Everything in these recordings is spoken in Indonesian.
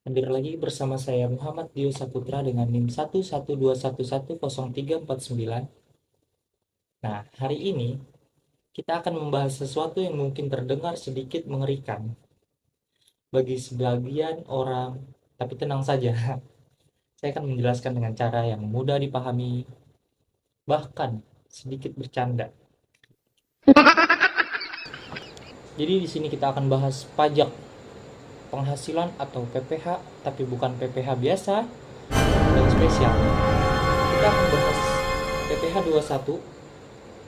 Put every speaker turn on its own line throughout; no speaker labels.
Hadir lagi bersama saya Muhammad Dio Saputra dengan NIM 112110349. Nah, hari ini kita akan membahas sesuatu yang mungkin terdengar sedikit mengerikan bagi sebagian orang, tapi tenang saja. Saya akan menjelaskan dengan cara yang mudah dipahami, bahkan sedikit bercanda. Jadi di sini kita akan bahas pajak penghasilan atau PPH, tapi bukan PPH biasa dan spesial. Kita akan bahas PPH 21,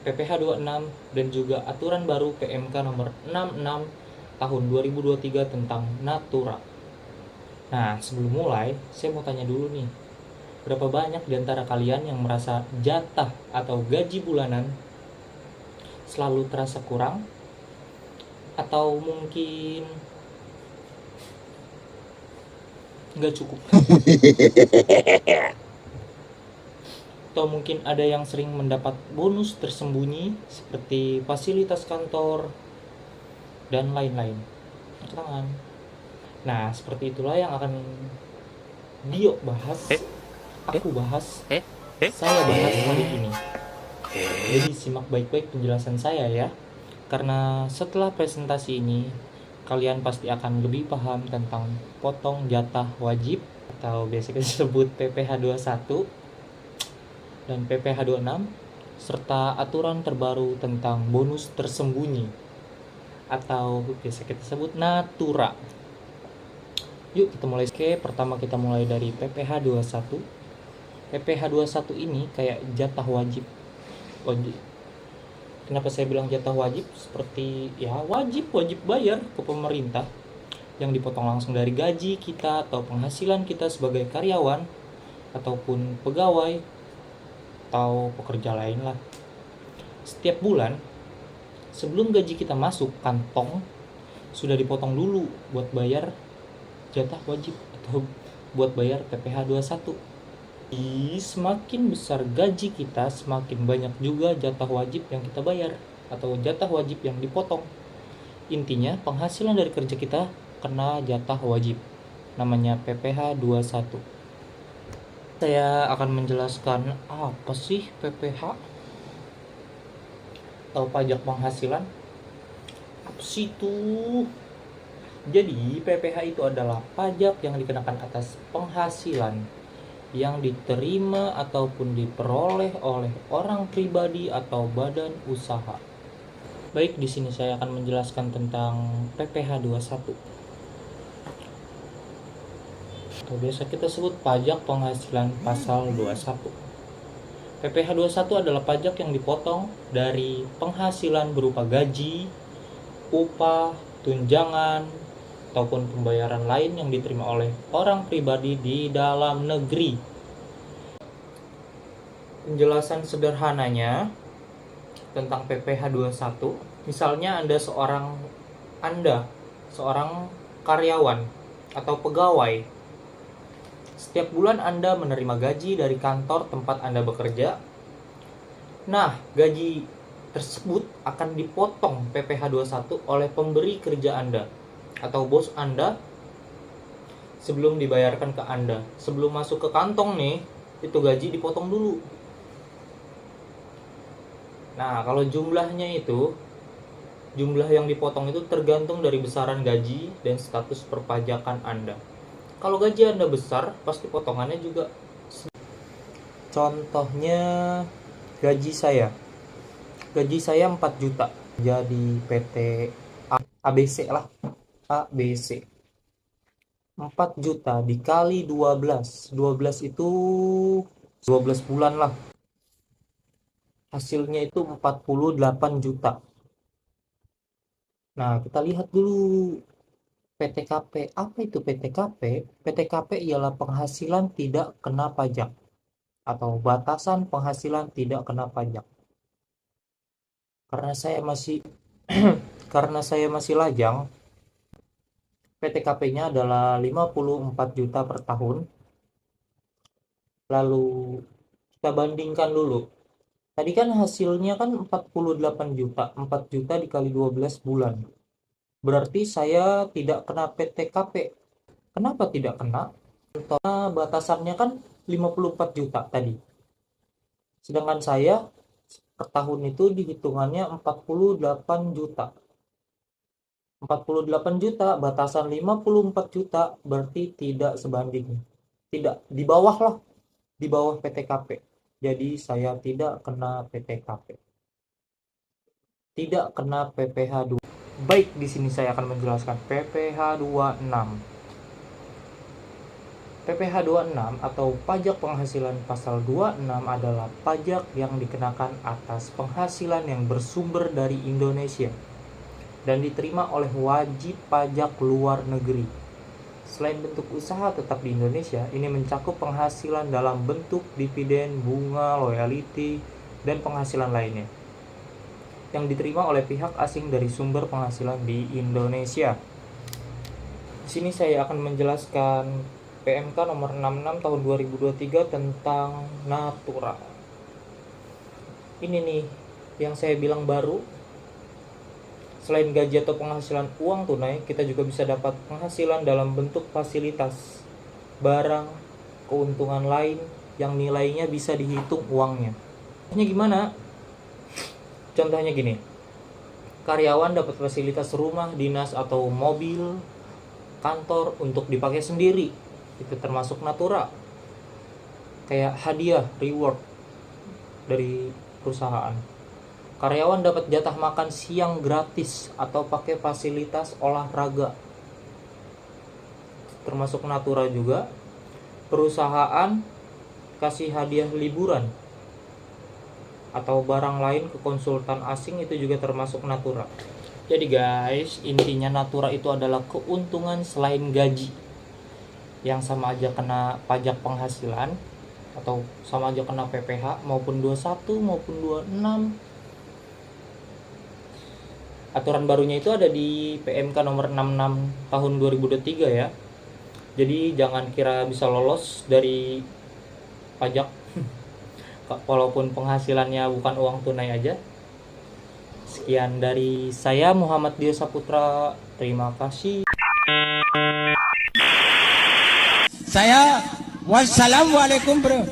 PPH 26, dan juga aturan baru PMK nomor 66 tahun 2023 tentang Natura. Nah, sebelum mulai, saya mau tanya dulu nih, berapa banyak di antara kalian yang merasa jatah atau gaji bulanan selalu terasa kurang? Atau mungkin nggak cukup? Atau mungkin ada yang sering mendapat bonus tersembunyi seperti fasilitas kantor dan lain-lain. Tangan. Nah, seperti itulah yang akan Dio bahas, aku bahas, saya bahas hari ini. Jadi simak baik-baik penjelasan saya ya. Karena setelah presentasi ini, kalian pasti akan lebih paham tentang potong jatah wajib atau biasa disebut PPH 21 dan PPH 26 serta aturan terbaru tentang bonus tersembunyi atau biasa kita sebut Natura. Yuk kita mulai. Oke, pertama kita mulai dari PPH 21. PPH 21 ini kayak jatah wajib. Kenapa saya bilang jatah wajib? Seperti ya wajib bayar ke pemerintah yang dipotong langsung dari gaji kita atau penghasilan kita sebagai karyawan ataupun pegawai atau pekerja lain lah. Setiap bulan sebelum gaji kita masuk kantong sudah dipotong dulu buat bayar jatah wajib atau buat bayar PPH 21. Semakin besar gaji kita, semakin banyak juga jatah wajib yang kita bayar atau jatah wajib yang dipotong. Intinya penghasilan dari kerja kita kena jatah wajib, namanya PPH 21. Saya akan menjelaskan apa sih PPH atau pajak penghasilan. Apa sih itu? Jadi PPH itu adalah pajak yang dikenakan atas penghasilan yang diterima ataupun diperoleh oleh orang pribadi atau badan usaha. Baik, di sini saya akan menjelaskan tentang PPH 21. Atau biasa kita sebut pajak penghasilan pasal 21. PPH 21 adalah pajak yang dipotong dari penghasilan berupa gaji, upah, tunjangan, ataupun pembayaran lain yang diterima oleh orang pribadi di dalam negeri. Penjelasan sederhananya tentang PPH 21, misalnya Anda seorang karyawan atau pegawai. Setiap bulan Anda menerima gaji dari kantor tempat Anda bekerja. Nah, gaji tersebut akan dipotong PPH 21 oleh pemberi kerja Anda atau bos Anda sebelum dibayarkan ke Anda. Sebelum masuk ke kantong nih, itu gaji dipotong dulu. Nah, kalau jumlah yang dipotong itu tergantung dari besaran gaji dan status perpajakan Anda. Kalau gaji Anda besar, pasti potongannya juga. Contohnya gaji saya 4 juta. Jadi PT ABC lah. ABC 4 juta dikali 12 itu 12 bulan lah, hasilnya itu 48 juta. Nah, kita lihat dulu PTKP. Apa itu PTKP? PTKP ialah penghasilan tidak kena pajak atau batasan penghasilan tidak kena pajak. Karena saya masih lajang, PTKP-nya adalah 54 juta per tahun. Lalu kita bandingkan dulu. Tadi kan hasilnya kan 48 juta. 4 juta dikali 12 bulan. Berarti saya tidak kena PTKP. Kenapa tidak kena? Karena batasannya kan 54 juta tadi. Sedangkan saya per tahun itu dihitungannya 48 juta. 48 juta, batasan 54 juta, berarti tidak sebanding. Tidak, di bawah lah. Di bawah PTKP. Jadi saya tidak kena PTKP. Tidak kena PPh 2. Baik, di sini saya akan menjelaskan PPh 26. PPh 26 atau pajak penghasilan pasal 26 adalah pajak yang dikenakan atas penghasilan yang bersumber dari Indonesia dan diterima oleh wajib pajak luar negeri. Selain bentuk usaha tetap di Indonesia, ini mencakup penghasilan dalam bentuk dividen, bunga, loyalty, dan penghasilan lainnya yang diterima oleh pihak asing dari sumber penghasilan di Indonesia. Di sini saya akan menjelaskan PMK nomor 66 tahun 2023 tentang Natura. Ini nih yang saya bilang baru. Selain gaji atau penghasilan uang tunai, kita juga bisa dapat penghasilan dalam bentuk fasilitas, barang, keuntungan lain yang nilainya bisa dihitung uangnya. Contohnya gimana? Contohnya gini. Karyawan dapat fasilitas rumah, dinas, atau mobil, kantor untuk dipakai sendiri. Itu termasuk Natura. Kayak hadiah, reward dari perusahaan. Karyawan dapat jatah makan siang gratis atau pakai fasilitas olahraga. Termasuk Natura juga. Perusahaan kasih hadiah liburan atau barang lain ke konsultan asing, itu juga termasuk Natura. Jadi guys, intinya Natura itu adalah keuntungan selain gaji yang sama aja kena pajak penghasilan atau sama aja kena PPh maupun 21 maupun 26. Aturan barunya itu ada di PMK nomor 66 tahun 2023 ya. Jadi jangan kira bisa lolos dari pajak walaupun penghasilannya bukan uang tunai aja. Sekian dari saya, Muhammad Dio Saputra. Terima kasih.
Saya wassalamualaikum bro.